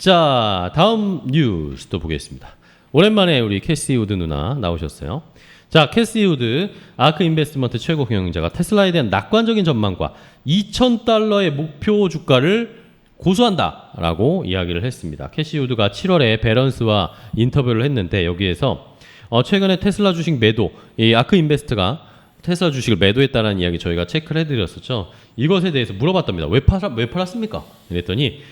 자, 다음 뉴스도 보겠습니다. 오랜만에 우리 캐시 우드 누나 나오셨어요. 자, 캐시 우드 아크 인베스트먼트 최고 경영자가 테슬라에 대한 낙관적인 전망과 $2,000의 목표 주가를 고수한다라고 이야기를 했습니다. 캐시 우드가 7월에 밸런스와 인터뷰를 했는데 여기에서 최근에 테슬라 주식 매도, 이 아크 인베스트가 테슬라 주식을 매도했다는 이야기 저희가 체크를 해드렸었죠. 이것에 대해서 물어봤답니다. 왜 팔았습니까? 이랬더니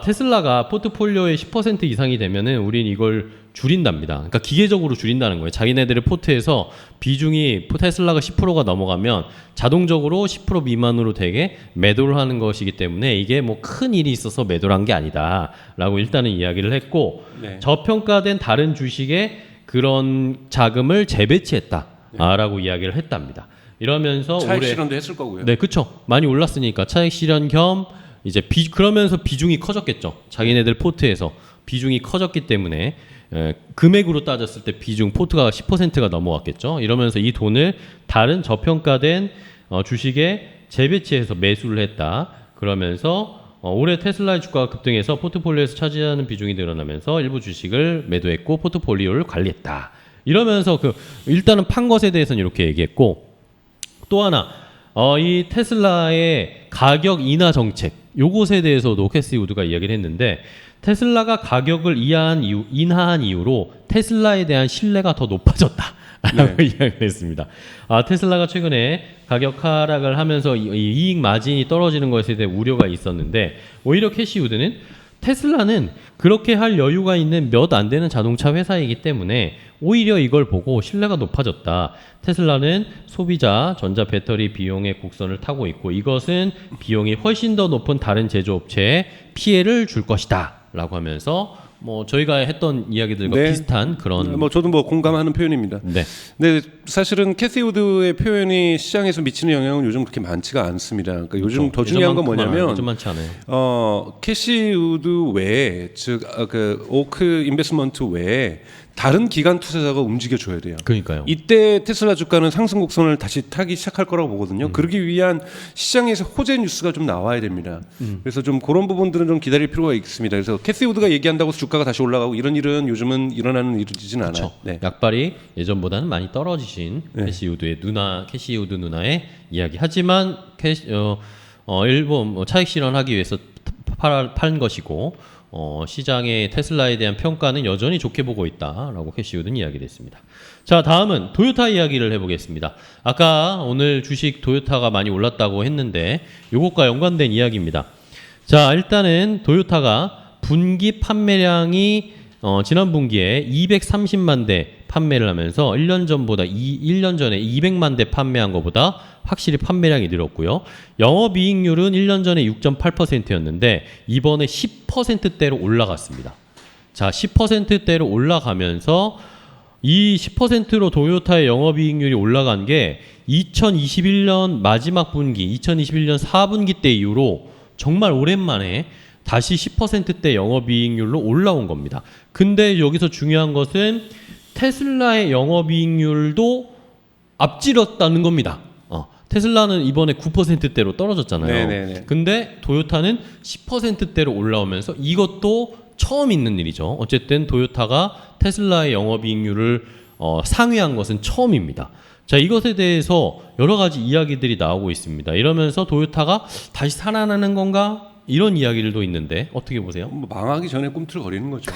테슬라가 포트폴리오의 10% 이상이 되면은 우린 이걸 줄인답니다. 그러니까 기계적으로 줄인다는 거예요. 자기네들의 포트에서 비중이 테슬라가 10%가 넘어가면 자동적으로 10% 미만으로 되게 매도를 하는 것이기 때문에 이게 뭐 큰 일이 있어서 매도를 한 게 아니다라고 일단은 이야기를 했고, 네. 저평가된 다른 주식에 그런 자금을 재배치했다라고 이야기를 했답니다. 이러면서 차익 실현도 했을 거고요. 네, 그렇죠. 많이 올랐으니까 차익 실현 겸 이제 그러면서 비중이 커졌겠죠. 자기네들 포트에서 비중이 커졌기 때문에 금액으로 따졌을 때 비중 포트가 10%가 넘어왔겠죠. 이러면서 이 돈을 다른 저평가된 주식에 재배치해서 매수를 했다. 그러면서 올해 테슬라의 주가가 급등해서 포트폴리오에서 차지하는 비중이 늘어나면서 일부 주식을 매도했고 포트폴리오를 관리했다. 이러면서 일단은 판 것에 대해서는 이렇게 얘기했고, 또 하나 이 테슬라의 가격 인하 정책 요것에 대해서도 캐시 우드가 이야기를 했는데, 테슬라가 가격을 인하한 이유로 테슬라에 대한 신뢰가 더 높아졌다라고 네. 이야기를 했습니다. 테슬라가 최근에 가격 하락을 하면서 이익 마진이 떨어지는 것에 대해 우려가 있었는데, 오히려 캐시 우드는 테슬라는 그렇게 할 여유가 있는 몇 안 되는 자동차 회사이기 때문에 오히려 이걸 보고 신뢰가 높아졌다. 테슬라는 소비자 전자 배터리 비용의 곡선을 타고 있고 이것은 비용이 훨씬 더 높은 다른 제조업체에 피해를 줄 것이다 라고 하면서 뭐 저희가 했던 이야기들과 네. 비슷한 그런 저도 공감하는 표현입니다. 네. 근데 사실은 캐시 우드의 표현이 시장에서 미치는 영향은 요즘 그렇게 많지가 않습니다. 그러니까 요즘 더 중요한 건 뭐냐면 요즘 많지 않아요. 캐시 우드 외에 즉 그 오크 인베스트먼트 외에 다른 기관 투자자가 움직여줘야 돼요. 그러니까요. 이때 테슬라 주가는 상승 곡선을 다시 타기 시작할 거라고 보거든요. 그러기 위한 시장에서 호재 뉴스가 좀 나와야 됩니다. 그래서 좀 그런 부분들은 좀 기다릴 필요가 있습니다. 그래서 캐시 우드가 얘기한다고 주가가 다시 올라가고 이런 일은 요즘은 일어나는 일이지는 않아요. 네. 약발이 예전보다는 많이 떨어지신 네. 캐시 우드 누나의 이야기. 하지만 일본 차익 실현하기 위해서 팔은 것이고. 시장의 테슬라에 대한 평가는 여전히 좋게 보고 있다라고 캐시 우드는 이야기를 했습니다. 자, 다음은 도요타 이야기를 해보겠습니다. 아까 오늘 주식 도요타가 많이 올랐다고 했는데 이것과 연관된 이야기입니다. 자, 일단은 도요타가 분기 판매량이 지난 분기에 230만 대 판매를 하면서 1년 전에 200만 대 판매한 것보다 확실히 판매량이 늘었고요. 영업이익률은 1년 전에 6.8%였는데 이번에 10%대로 올라갔습니다. 자, 10%대로 올라가면서 이 10%로 도요타의 영업이익률이 올라간 게 2021년 마지막 분기, 2021년 4분기 때 이후로 정말 오랜만에 다시 10%대 영업이익률로 올라온 겁니다. 근데 여기서 중요한 것은 테슬라의 영업이익률도 앞질렀다는 겁니다. 테슬라는 이번에 9%대로 떨어졌잖아요. 네네네. 근데 도요타는 10%대로 올라오면서 이것도 처음 있는 일이죠. 어쨌든 도요타가 테슬라의 영업이익률을 상회한 것은 처음입니다. 자, 이것에 대해서 여러 가지 이야기들이 나오고 있습니다. 이러면서 도요타가 다시 살아나는 건가? 이런 이야기들도 있는데 어떻게 보세요? 망하기 전에 꿈틀거리는 거죠.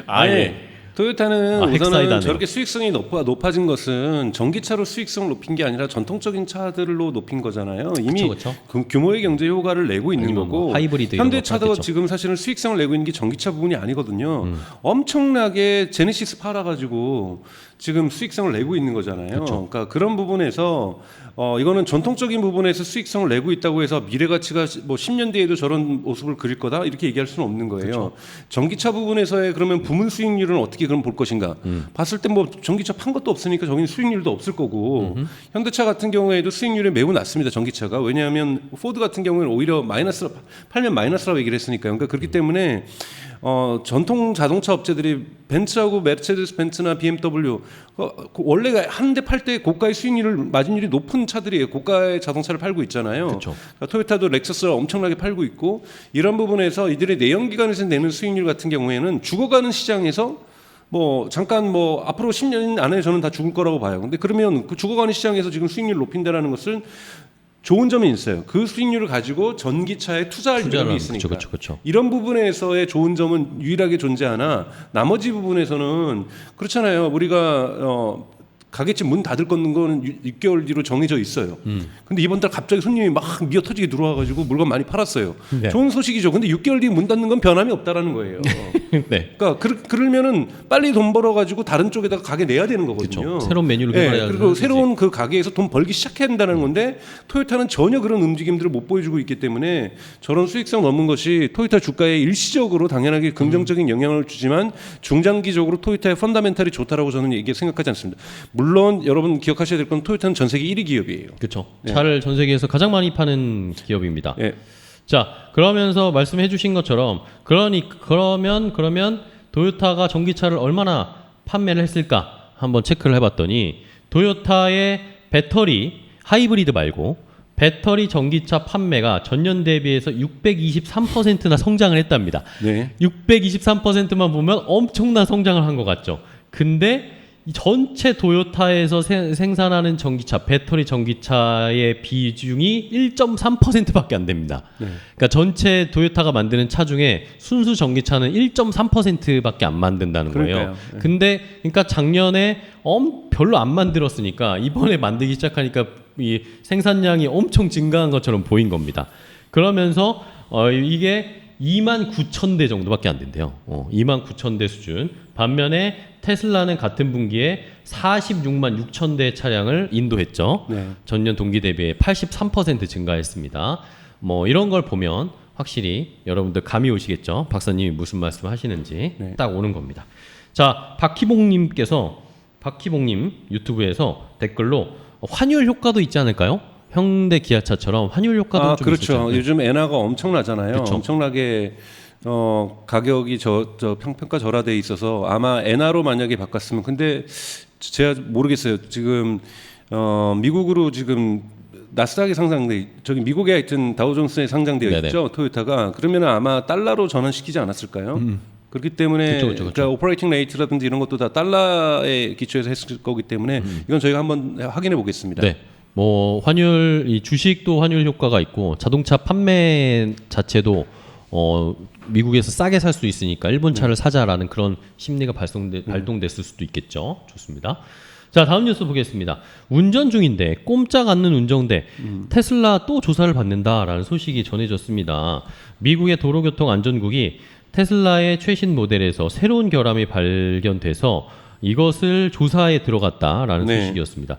아예. 토요타는 우선은 저렇게 수익성이 높아진 것은 전기차로 수익성을 높인 게 아니라 전통적인 차들로 높인 거잖아요. 이미 그쵸. 규모의 경제 효과를 내고 있는 거고, 하이브리드 현대차도 지금 사실은 수익성을 내고 있는 게 전기차 부분이 아니거든요. 엄청나게 제네시스 팔아가지고 지금 수익성을 내고 있는 거잖아요. 그러니까 그런 부분에서 이거는 전통적인 부분에서 수익성을 내고 있다고 해서 미래 가치가 뭐 10년 뒤에도 저런 모습을 그릴 거다 이렇게 얘기할 수는 없는 거예요. 전기차 부분에서의 그러면 부문 수익률은 어떻게 어떻게 그럼 볼 것인가? 봤을 때 뭐 전기차 판 것도 없으니까 저기는 수익률도 없을 거고 현대차 같은 경우에도 수익률이 매우 낮습니다. 전기차가. 왜냐하면 포드 같은 경우는 오히려 마이너스 팔면 마이너스라고 얘기를 했으니까요. 그러니까 그렇기 때문에 전통 자동차 업체들이 벤츠하고 메르세데스 벤츠나 BMW 원래 한 대 팔 때 고가의 수익률을 마진율이 높은 차들이에요. 고가의 자동차를 팔고 있잖아요. 그렇죠. 그러니까 토요타도 렉서스를 엄청나게 팔고 있고 이런 부분에서 이들의 내연기관에서 내는 수익률 같은 경우에는 죽어가는 시장에서 뭐 잠깐 뭐 앞으로 10년 안에 저는 다 죽을 거라고 봐요. 근데 그러면 그 죽어가는 시장에서 지금 수익률 높인다라는 것은 좋은 점이 있어요. 그 수익률을 가지고 전기차에 투자할 여력이 있으니까. 그렇죠. 이런 부분에서의 좋은 점은 유일하게 존재하나 나머지 부분에서는 그렇잖아요. 우리가 가게집 문 닫을 건 6개월 뒤로 정해져 있어요. 근데 이번 달 갑자기 손님이 막 미어 터지게 들어와가지고 물건 많이 팔았어요. 네. 좋은 소식이죠. 근데 6개월 뒤에 문 닫는 건 변함이 없다라는 거예요. 네. 그러니까 그러면은 빨리 돈 벌어가지고 다른 쪽에다가 가게 내야 되는 거거든요. 그렇죠. 새로운 메뉴를 개발해야 그리고 되는 새로운 그 가게에서 돈 벌기 시작해야 된다는 건데 토요타는 전혀 그런 움직임들을 못 보여주고 있기 때문에 저런 수익성 넘는 것이 토요타 주가에 일시적으로 당연하게 긍정적인 영향을 주지만 중장기적으로 토요타의 펀다멘탈이 좋다라고 저는 이게 생각하지 않습니다. 물론 여러분 기억하셔야 될 건 토요타는 전 세계 1위 기업이에요. 그렇죠. 차를 전 세계에서 가장 많이 파는 기업입니다. 네. 자, 그러면서 말씀해 주신 것처럼 그러면 도요타가 전기차를 얼마나 판매를 했을까 한번 체크를 해봤더니 도요타의 배터리 하이브리드 말고 배터리 전기차 판매가 전년 대비해서 623%나 성장을 했답니다. 네. 623%만 보면 엄청난 성장을 한 것 같죠. 근데 이 전체 도요타에서 생산하는 전기차, 배터리 전기차의 비중이 1.3%밖에 안 됩니다. 네. 그러니까 전체 도요타가 만드는 차 중에 순수 전기차는 1.3%밖에 안 만든다는 거예요. 그러니까요. 네. 근데 그러니까 작년에 별로 안 만들었으니까 이번에 만들기 시작하니까 이 생산량이 엄청 증가한 것처럼 보인 겁니다. 그러면서 이게 29,000대 정도밖에 안 된대요. 29,000대 수준. 반면에 테슬라는 같은 분기에 46만 6천 대 차량을 인도했죠. 네. 전년 동기 대비에 83% 증가했습니다. 뭐 이런 걸 보면 확실히 여러분들 감이 오시겠죠. 박사님이 무슨 말씀 하시는지 네. 딱 오는 겁니다. 자, 박희봉님 유튜브에서 댓글로 환율 효과도 있지 않을까요? 현대 기아차처럼 환율 효과도 좀 그렇죠. 있었잖아요. 요즘 엔화가 엄청나잖아요. 그렇죠. 엄청나게 가격이 평가 절하돼 있어서 아마 엔화로 만약에 바꿨으면 근데 제가 모르겠어요. 지금 미국으로 지금 나스닥에 상장돼 저기 미국에 하여튼 다우존스에 상장되어 네네. 있죠. 토요타가 그러면 아마 달러로 전환시키지 않았을까요? 그렇기 때문에 그쵸. 그러니까 오퍼레이팅 레이트라든지 이런 것도 다 달러에 기초해서 했을 거기 때문에 이건 저희가 한번 확인해 보겠습니다. 네. 뭐 환율 이 주식도 환율 효과가 있고 자동차 판매 자체도 미국에서 싸게 살 수 있으니까 일본 차를 사자라는 그런 심리가 발동됐을 수도 있겠죠. 좋습니다. 자, 다음 뉴스 보겠습니다. 운전 중인데 꼼짝 않는 운전대 테슬라 또 조사를 받는다라는 소식이 전해졌습니다. 미국의 도로교통안전국이 테슬라의 최신 모델에서 새로운 결함이 발견돼서 이것을 조사에 들어갔다라는 네. 소식이었습니다.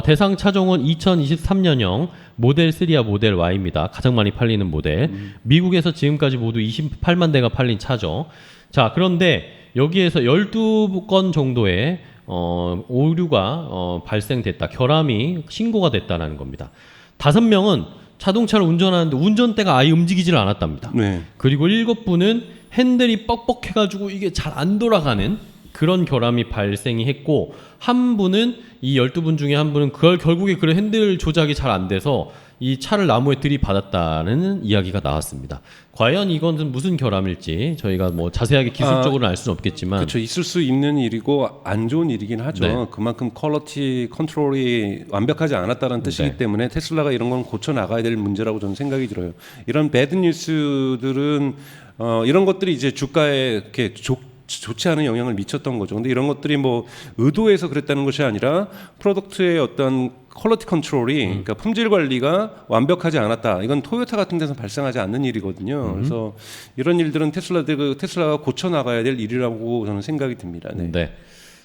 대상 차종은 2023년형 모델 3와 모델 Y입니다. 가장 많이 팔리는 모델. 미국에서 지금까지 모두 28만 대가 팔린 차죠. 자, 그런데 여기에서 12건 정도의 오류가 발생됐다. 결함이 신고가 됐다는 겁니다. 5명은 자동차를 운전하는데 운전대가 아예 움직이질 않았답니다. 네. 그리고 7분은 핸들이 뻑뻑해가지고 이게 잘 안 돌아가는 그런 결함이 발생이 했고 한 분은 이 12분 중에 한 분은 그걸 결국에 그 핸들 조작이 잘 안 돼서 이 차를 나무에 들이받았다는 이야기가 나왔습니다. 과연 이건 무슨 결함일지 저희가 뭐 자세하게 기술적으로는 알 수는 없겠지만 그렇죠. 있을 수 있는 일이고 안 좋은 일이긴 하죠. 네. 그만큼 퀄리티 컨트롤이 완벽하지 않았다는 뜻이기 네. 때문에 테슬라가 이런 건 고쳐 나가야 될 문제라고 저는 생각이 들어요. 이런 배드 뉴스들은 이런 것들이 이제 주가에 이렇게 좋지 않은 영향을 미쳤던 거죠. 근데 이런 것들이 뭐 의도해서 그랬다는 것이 아니라 프로덕트의 어떤 퀄리티 컨트롤이 그러니까 품질 관리가 완벽하지 않았다. 이건 토요타 같은 데서 발생하지 않는 일이거든요. 그래서 이런 일들은 테슬라가 고쳐 나가야 될 일이라고 저는 생각이 듭니다. 네. 네.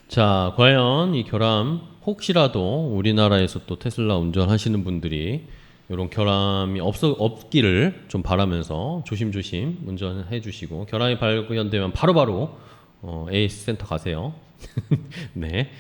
자, 과연 이 결함 혹시라도 우리나라에서 또 테슬라 운전하시는 분들이 이런 결함이 없기를 좀 바라면서 조심조심 운전해 주시고 결함이 발견되면 바로바로 AS 센터 가세요. 네.